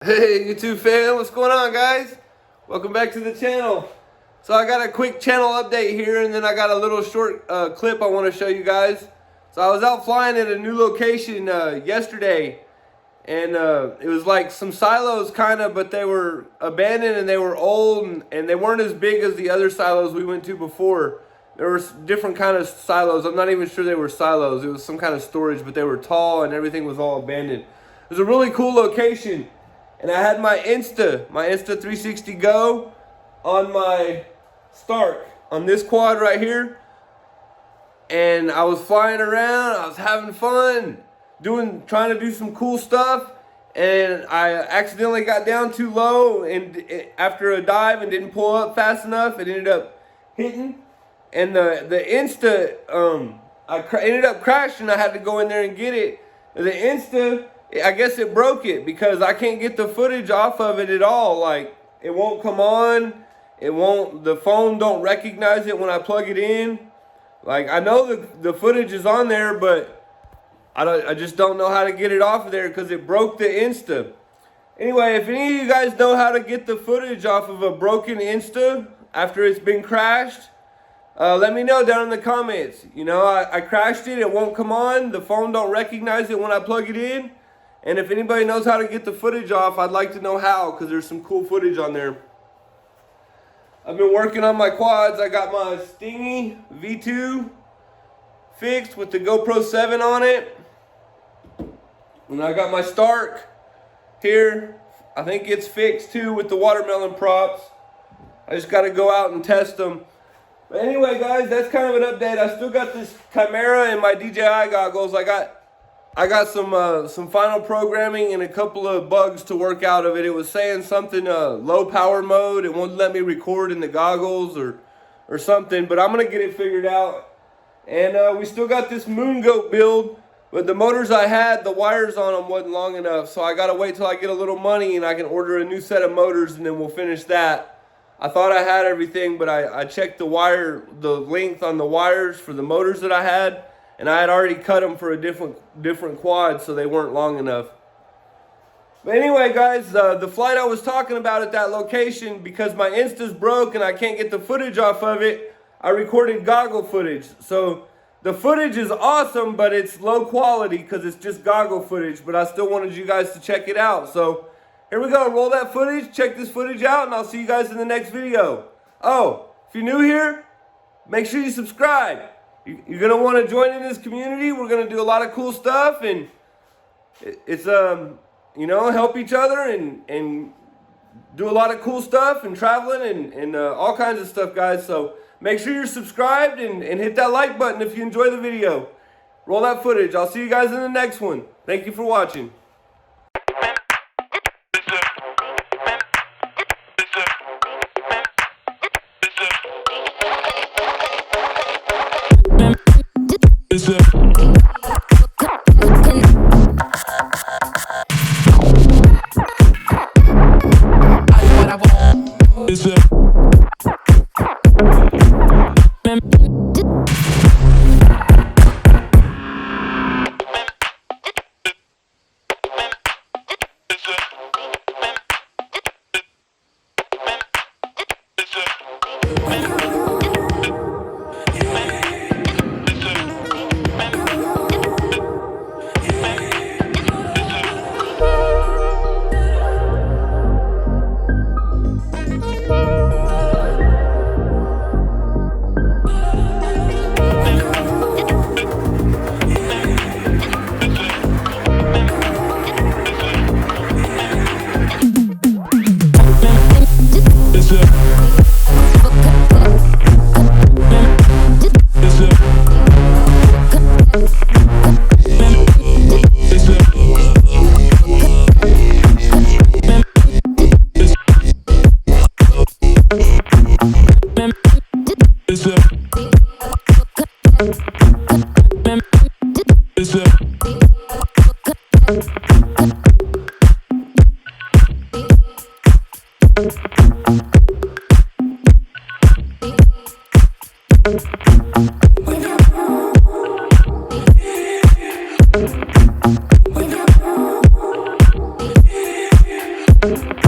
Hey YouTube fam, what's going on guys? Welcome back to the channel. So I got a quick channel update here, and then I got a little short clip I want to show you guys. So I was out flying at a new location yesterday, and it was like some silos kind of, but they were abandoned and they were old, and they weren't as big as the other silos we went to before. There were different kind of silos. I'm not even sure they were silos. It was some kind of storage, but they were tall and everything was all abandoned. It was a really cool location. And I had my Insta 360 Go on my Stark, on this quad right here. And I was flying around, I was having fun, trying to do some cool stuff. And I accidentally got down too low and after a dive and didn't pull up fast enough. It ended up hitting. And the Insta, I ended up crashing. I had to go in there and get it. The Insta, I guess it broke it because I can't get the footage off of it at all. Like, it won't come on. The phone don't recognize it when I plug it in. Like, I know the footage is on there, but I just don't know how to get it off of there because it broke the Insta. Anyway, if any of you guys know how to get the footage off of a broken Insta after it's been crashed, let me know down in the comments. You know, I crashed it. It won't come on. The phone don't recognize it when I plug it in. And if anybody knows how to get the footage off, I'd like to know how, because there's some cool footage on there. I've been working on my quads. I got my Stingy V2 fixed with the GoPro 7 on it. And I got my Stark here. I think it's fixed too with the watermelon props. I just got to go out and test them. But anyway, guys, that's kind of an update. I still got this Chimera and my DJI goggles. I got some final programming and a couple of bugs to work out of it. It was saying something low power mode. It won't let me record in the goggles or something, but I'm gonna get it figured out. And we still got this Moon Goat build, but the motors I had, the wires on them wasn't long enough, so I gotta wait till I get a little money and I can order a new set of motors, and then we'll finish that. I thought I had everything, but I checked the length on the wires for the motors that I had, and I had already cut them for a different quad, so they weren't long enough. But anyway, guys, the flight I was talking about at that location, because my Insta's broke and I can't get the footage off of it, I recorded Goggle footage. So the footage is awesome, but it's low quality because it's just Goggle footage, but I still wanted you guys to check it out. So here we go, roll that footage, check this footage out, and I'll see you guys in the next video. Oh, if you're new here, make sure you subscribe. You're going to want to join in this community. We're going to do a lot of cool stuff, and it's, you know, help each other and do a lot of cool stuff and traveling and all kinds of stuff, guys. So make sure you're subscribed and hit that like button if you enjoy the video. Roll that footage. I'll see you guys in the next one. Thank you for watching. guys.